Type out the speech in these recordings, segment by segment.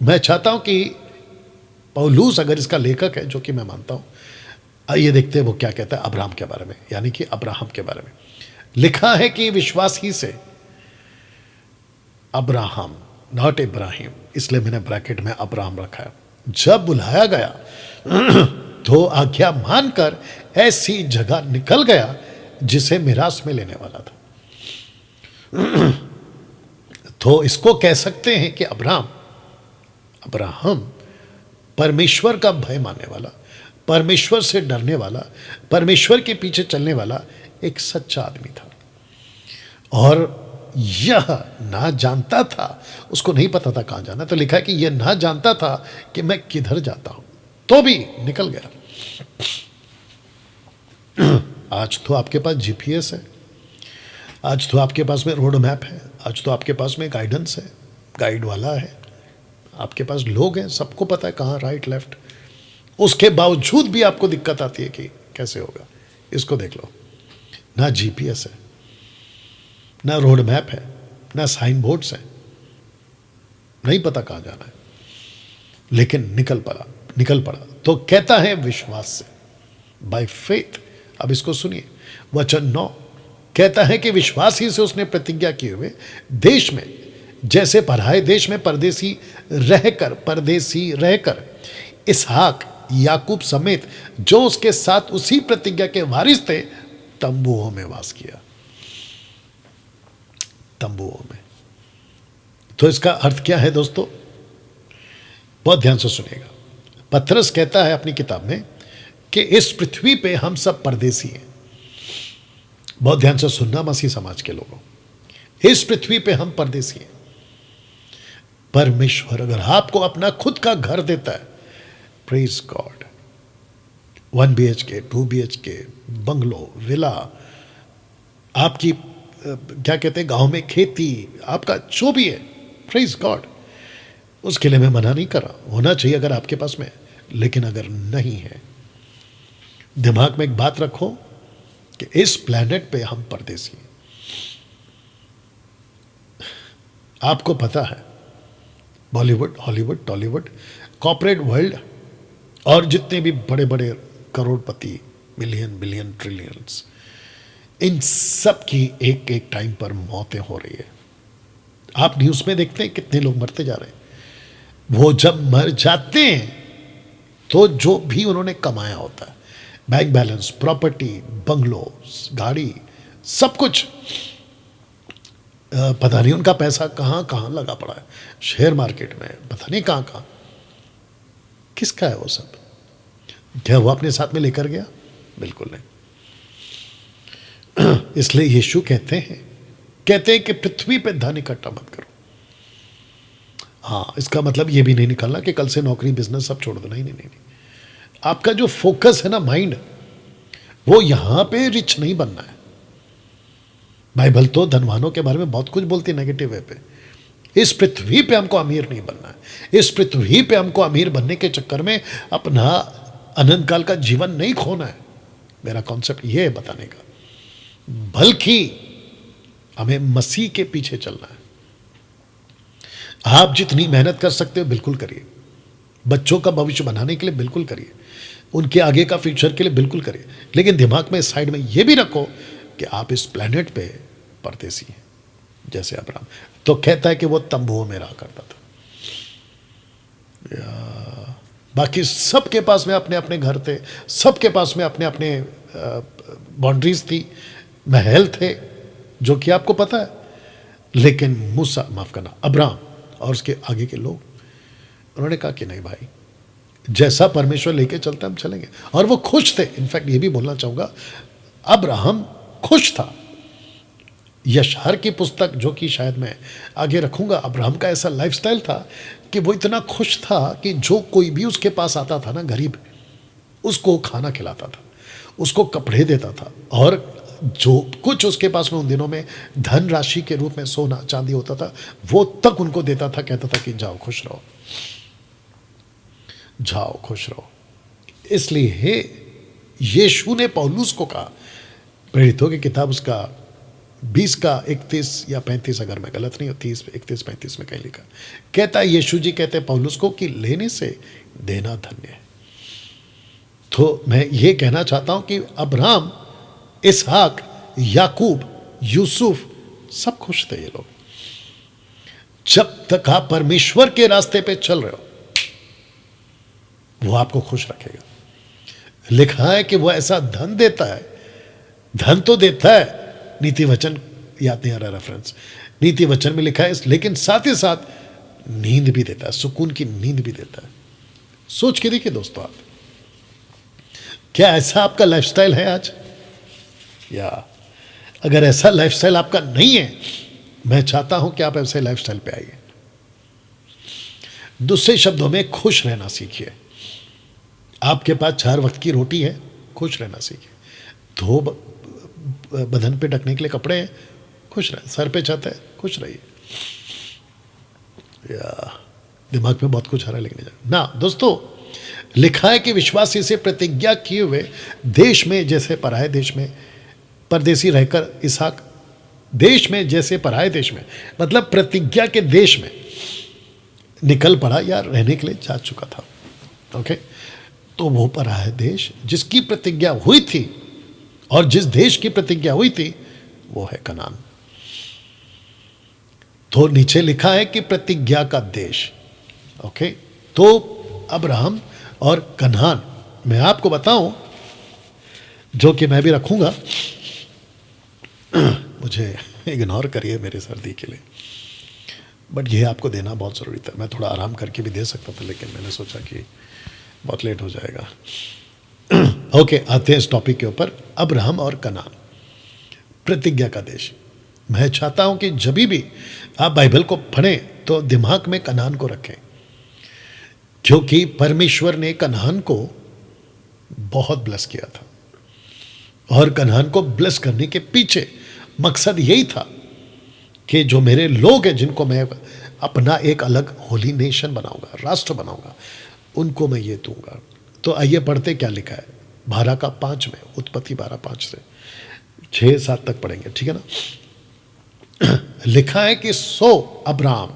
मैं चाहता हूं कि पौलुस अगर इसका लेखक है, जो कि मैं मानता हूं, आइए देखते हैं वो क्या कहता है अब्राहम के बारे में, यानी कि अब्राहम के बारे में। लिखा है कि विश्वास ही से अब्राहम, नॉट इब्राहिम, इसलिए मैंने ब्रैकेट में अब्राहम रखा है, जब बुलाया गया तो आज्ञा मानकर ऐसी जगह निकल गया जिसे मिरास में लेने वाला था। तो इसको कह सकते हैं कि अब्राहम परमेश्वर का भय मानने वाला, परमेश्वर से डरने वाला, परमेश्वर के पीछे चलने वाला एक सच्चा आदमी था। और यह ना जानता था, उसको नहीं पता था कहां जाना, तो लिखा है कि यह ना जानता था कि मैं किधर जाता हूं, तो भी निकल गया। आज तो आपके पास जीपीएस है, आज तो आपके पास में रोड मैप है, आज तो आपके पास में गाइडेंस है, गाइड वाला है, आपके पास लोग हैं, सबको पता है कहाँ राइट लेफ्ट। उसके बावजूद भी आपको दिक्कत आती है कि कैसे होगा। इसको देख लो, ना जीपीएस है, ना रोड मैप है, ना साइन बोर्ड्स हैं, नहीं पता कहाँ जाना है, लेकिन निकल पड़ा। तो कहता है विश्वास से, बाय फेथ। अब इसको सुनिए, वचन 9 कहता है कि विश्वास ही से उसने प्रतिज्ञा किए हुए देश में, जैसे पराए देश में परदेसी रहकर इसहाक याकूब समेत जो उसके साथ उसी प्रतिज्ञा के वारिस थे, तंबुओं में वास किया। तंबुओं में। तो इसका अर्थ क्या है दोस्तों, बहुत ध्यान से सुनिएगा। पतरस कहता है अपनी किताब में कि इस पृथ्वी पे हम सब परदेसी हैं। बहुत ध्यान से सुनना मसीह समाज के लोगों, इस पृथ्वी पे हम परदेसी हैं। परमेश्वर अगर आपको अपना खुद का घर देता है, praise God, 1 BHK 2 BHK bungalow, villa, आपकी क्या कहते हैं गांव में खेती, आपका जो भी है, प्रेज गॉड, उसके लिए मैं मना नहीं कर रहा, होना चाहिए अगर आपके पास में। लेकिन अगर नहीं है, दिमाग में एक बात रखो कि इस प्लेनेट पे हम परदेसी हैं। आपको पता है Bollywood, Hollywood, Tollywood, corporate world और जितने भी बड़े बड़े करोड़पति, मिलियन, बिलियन, ट्रिलियंस, इन सब की एक एक टाइम पर मौतें हो रही है। आप न्यूज़ में देखते हैं कितने लोग मरते जा रहे हैं। वो जब मर जाते हैं तो जो भी उन्होंने कमाया होता है, बैंक बैलेंस, प्रॉपर्टी, बंगलो, गाड़ी, सब कुछ, पता नहीं उनका पैसा कहाँ कहाँ लगा पड़ा है, शेयर मार्केट में, पता नहीं कहाँ कहाँ, किसका है वो सब? क्या वो अपने साथ में लेकर गया? बिल्कुल नहीं। इसलिए यीशु कहते हैं कि पृथ्वी पे धन इकट्ठा मत करो। हाँ, इसका मतलब ये भी नहीं निकालना कि कल से नौकरी, बिजनेस सब छोड़ दो, नहीं नहीं नहीं, नहीं। आपका जो फोकस है ना, माइंड, वो यहां पे रिच नहीं बनना है। बाइबल तो धनवानों के बारे में बहुत कुछ बोलती है नेगेटिव वे पे। इस पृथ्वी पे हमको अमीर नहीं बनना है। इस पृथ्वी पे हमको अमीर बनने के चक्कर में अपना अनंत काल का जीवन नहीं खोना है। मेरा कॉन्सेप्ट ये है बताने का, बल्कि हमें मसीह के पीछे चलना है। आप जितनी मेहनत कर सकते हो बिल्कुल करिए, बच्चों का भविष्य बनाने के लिए बिल्कुल करिए, उनके आगे का फ्यूचर के लिए बिल्कुल करिए, लेकिन दिमाग में साइड में ये भी रखो कि आप इस प्लेनेट पे परदेसी हैं। जैसे अब्राहम तो कहता है कि वो तंबुओं में रहा करता था, बाकी सबके पास में अपने अपने घर थे, सबके पास में अपने अपने बाउंड्रीज थी, महल थे, जो कि आपको पता है। लेकिन मूसा, माफ करना, अब्राहम और उसके आगे के लोग, उन्होंने कहा कि नहीं भाई, जैसा परमेश्वर लेके चलता हम चलेंगे। और वो खुश थे। इनफैक्ट ये भी बोलना चाहूंगा, अब्राहम खुश था। यशहर की पुस्तक, जो कि शायद मैं आगे रखूंगा, अब्राहम का ऐसा लाइफस्टाइल था कि वो इतना खुश था कि जो कोई भी उसके पास आता था ना, गरीब, उसको खाना खिलाता था, उसको कपड़े देता था, और जो कुछ उसके पास में उन दिनों में धन राशि के रूप में सोना चांदी होता था, वो तक उनको देता था। कहता था कि जाओ खुश रहो, जाओ खुश रहो। इसलिए यीशु ने पौलुस को कहा, प्रेरितों की किताब उसका 20 का 31 या 35, अगर मैं गलत नहीं हूँ, 30, 31, 35 में कहीं लिखा, कहता है, यीशु जी कहते हैं पौलुस को कि लेने से देना धन्य है। तो मैं ये कहना चाहता हूँ कि अब्राहम, इसहाक, याकूब, यूसुफ, सब खुश थे ये लोग। जब तक आप परमेश्वर के रास्ते पे चल रहे हो, वो आपको खुश रखेगा। लिखा है कि वो ऐसा धन देता है, धन तो देता है, नीति वचन याद नहीं आ रहा रेफरेंस, नीति वचन में लिखा है, लेकिन साथ ही साथ नींद भी देता है, सुकून की नींद भी देता है। सोच के देखिए दोस्तों, आप क्या ऐसा आपका लाइफस्टाइल है आज? या अगर ऐसा लाइफस्टाइल आपका नहीं है, मैं चाहता हूं कि आप ऐसे लाइफस्टाइल पे आइए। दूसरे शब्दों में, खुश रहना सीखिए। आपके पास 4 वक्त की रोटी है, खुश रहना सीखिए। 2 बदन पे ढकने के लिए कपड़े हैं, खुश रहे। सर पे छत है, खुश रहिए। या दिमाग में बहुत कुछ आ रहा है, लेकिन ना दोस्तों, लिखा है कि विश्वासी से प्रतिज्ञा किए हुए देश में जैसे पराये देश में परदेसी रहकर, इसहाक देश में जैसे पराये देश में, मतलब प्रतिज्ञा के देश में निकल पड़ा या रहने के लिए जा चुका था। ओके, तो वो पराया देश जिसकी प्रतिज्ञा हुई थी, और जिस देश की प्रतिज्ञा हुई थी, वो है कनान। तो नीचे लिखा है कि प्रतिज्ञा का देश। ओके, तो अब्राहम और कनान, मैं आपको बताऊं, जो कि मैं भी रखूंगा, मुझे इग्नोर करिए मेरे सर्दी के लिए, बट ये आपको देना बहुत ज़रूरी था। मैं थोड़ा आराम करके भी दे सकता था, लेकिन मैंने सोचा कि बहुत लेट हो जाएगा। ओके, आते हैं इस टॉपिक के ऊपर, अब्राहम और कनान, प्रतिज्ञा का देश। मैं चाहता हूं कि जब भी आप बाइबल को पढ़ें तो दिमाग में कनान को रखें, क्योंकि परमेश्वर ने कनान को बहुत ब्लेस किया था, और कनान को ब्लेस करने के पीछे मकसद यही था कि जो मेरे लोग हैं, जिनको मैं अपना एक अलग होली नेशन बनाऊंगा, राष्ट्र बनाऊंगा, उनको मैं ये दूंगा। तो आइए पढ़ते क्या लिखा है 12 का 5 में, उत्पत्ति 12:5 से 6-7 तक पढ़ेंगे, ठीक है ना। लिखा है कि सो अब्राम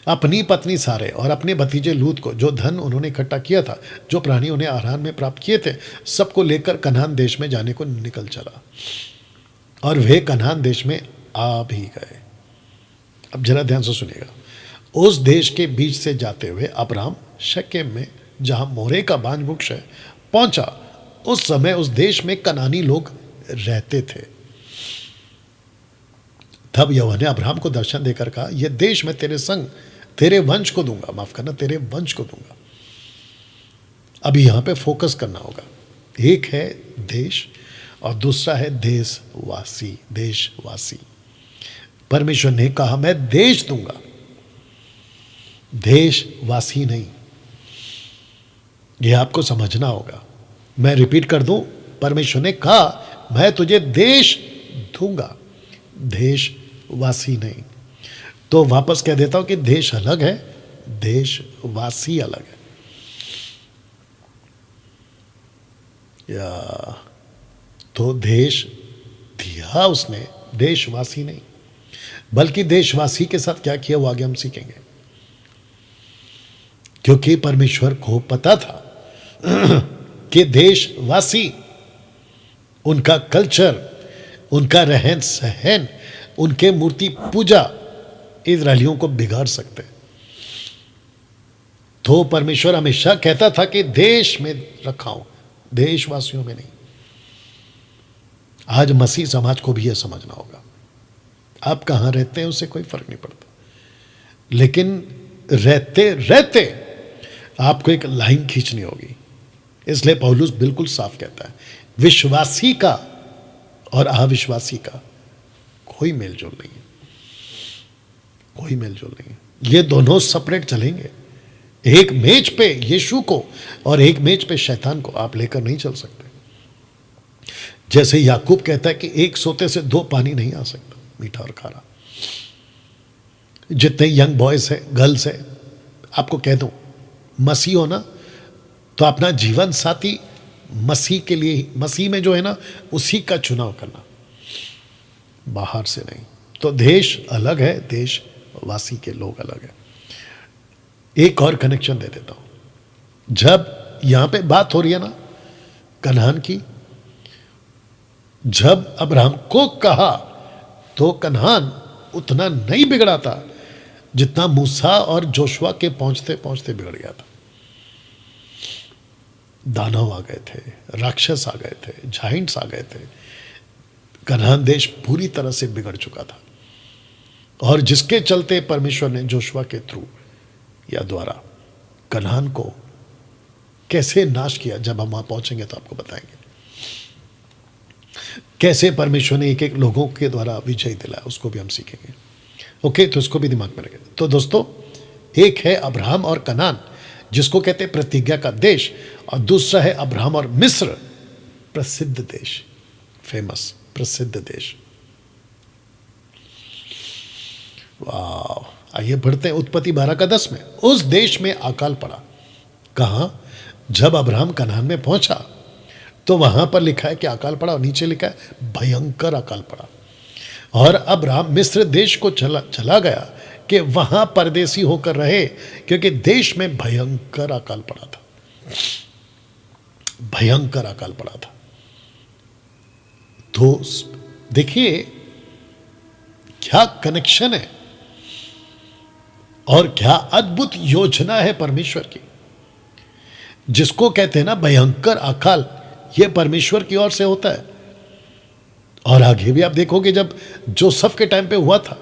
अपनी पत्नी सारे और अपने भतीजे लूत को, जो धन उन्होंने इकट्ठा किया था, जो प्राणी उन्हें आरान में प्राप्त किए थे, सबको लेकर कनान देश में जाने को निकल चला, और वे कनान देश में आ भी गए। अब जरा ध्यान से सुनिएगा। उस देश के बीच से जाते हुए अब्राम शकेम में, जहां मोरे का बांज वृक्ष है, पहुंचा। उस समय उस देश में कनानी लोग रहते थे। तब यहोवा ने अब्राहम को दर्शन देकर कहा, यह देश मैं तेरे संग तेरे वंश को दूंगा, माफ करना, तेरे वंश को दूंगा। अभी यहां पे फोकस करना होगा। एक है देश और दूसरा है देशवासी। देशवासी, परमेश्वर ने कहा मैं देश दूंगा, देशवासी नहीं। यह आपको समझना होगा। मैं रिपीट कर दूं, परमेश्वर ने कहा मैं तुझे देश दूंगा, देशवासी नहीं। तो वापस कह देता हूं कि देश अलग है, देशवासी अलग है। या तो देश दिया उसने, देशवासी नहीं। बल्कि देशवासी के साथ क्या किया वो आगे हम सीखेंगे, क्योंकि परमेश्वर को पता था कि देशवासी, उनका कल्चर, उनका रहन सहन, उनके मूर्ति पूजा इजरायलियों को बिगाड़ सकते। तो परमेश्वर हमेशा कहता था कि देश में रखा हूं, देशवासियों में नहीं। आज मसीह समाज को भी यह समझना होगा। आप कहां रहते हैं उससे कोई फर्क नहीं पड़ता, लेकिन रहते रहते आपको एक लाइन खींचनी होगी। इसलिए पौलुस बिल्कुल साफ कहता है, विश्वासी का और अविश्वासी का कोई मेलजोल नहीं है, कोई मेलजोल नहीं है। ये दोनों सेपरेट चलेंगे। एक मेज पे यीशु को और एक मेज पे शैतान को आप लेकर नहीं चल सकते। जैसे याकूब कहता है कि एक सोते से 2 पानी नहीं आ सकता, मीठा और खारा। जितने यंग बॉयज है, गर्ल्स है, आपको कह दूं, मसीह हो ना, तो अपना जीवन साथी मसीह के लिए, मसीह में जो है ना, उसी का चुनाव करना। बाहर से नहीं। तो देश अलग है, देशवासी के लोग अलग है। एक और कनेक्शन दे देता हूं। जब यहां पे बात हो रही है ना कनान की, जब अब्राहम को कहा तो कनान उतना नहीं बिगड़ा था जितना मूसा और जोशुआ के पहुंचते पहुंचते बिगड़ गया था। दानव आ गए थे, राक्षस आ गए थे, जाइंट्स आ गए थे। कनान देश पूरी तरह से बिगड़ चुका था, और जिसके चलते परमेश्वर ने जोशुआ के थ्रू या द्वारा कनान को कैसे नाश किया, जब हम वहां पहुंचेंगे तो आपको बताएंगे। कैसे परमेश्वर ने एक एक लोगों के द्वारा विजय दिलाया, उसको भी हम सीखेंगे। ओके, तो इसको भी दिमाग में रखें। तो दोस्तों, एक है अब्राहम और कनान, जिसको कहते हैं प्रतिज्ञा का देश, और दूसरा है अब्राहम और मिस्र, प्रसिद्ध देश, फेमस प्रसिद्ध देश। वाह, आइए बढ़ते हैं उत्पत्ति 12:10 में। उस देश में अकाल पड़ा। कहां? जब अब्राहम कनान में पहुंचा तो वहां पर लिखा है कि अकाल पड़ा, और नीचे लिखा है भयंकर अकाल पड़ा। और अब्राहम मिस्र देश को चला गया कि वहां परदेसी होकर रहे, क्योंकि देश में भयंकर अकाल पड़ा था। भयंकर अकाल पड़ा था। तो देखिए क्या कनेक्शन है और क्या अद्भुत योजना है परमेश्वर की। जिसको कहते हैं ना भयंकर अकाल, यह परमेश्वर की ओर से होता है। और आगे भी आप देखोगे जब जोसेफ के टाइम पे हुआ था,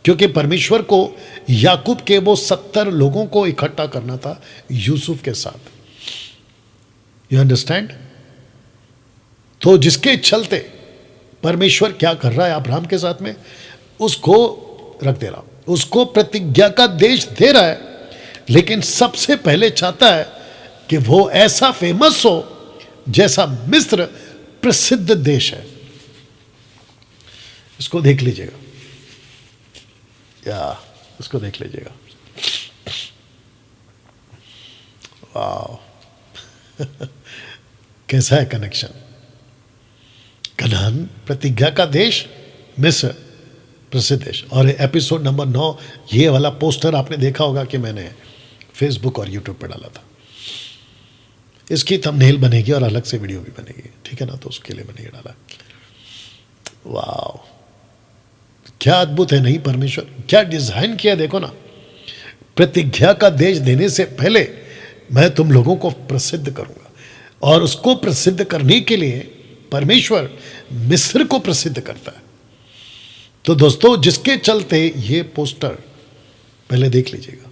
क्योंकि परमेश्वर को याकूब के वो 70 लोगों को इकट्ठा करना था यूसुफ के साथ। You understand? तो जिसके चलते परमेश्वर क्या कर रहा है अब्राहम के साथ में, उसको रख दे रहा, उसको प्रतिज्ञा का देश दे रहा है, लेकिन सबसे पहले चाहता है कि वो ऐसा फेमस हो जैसा मिस्र प्रसिद्ध देश है। इसको देख लीजिएगा, या इसको देख लीजिएगा। वाह कैसा है कनेक्शन। कनान प्रतिज्ञा का देश, मिस्र प्रसिद्ध देश। और एपिसोड नंबर 9, ये वाला पोस्टर आपने देखा होगा कि मैंने फेसबुक और यूट्यूब पर डाला था। इसकी थंबनेल बनेगी और अलग से वीडियो भी बनेगी, ठीक है ना, तो उसके लिए मैंने ये डाला। वाह क्या अद्भुत है नहीं, परमेश्वर क्या डिजाइन किया, देखो ना। प्रतिज्ञा का देश देने से पहले मैं तुम लोगों को प्रसिद्ध करूंगा, और उसको प्रसिद्ध करने के लिए परमेश्वर मिस्र को प्रसिद्ध करता है। तो दोस्तों, जिसके चलते ये पोस्टर पहले देख लीजिएगा,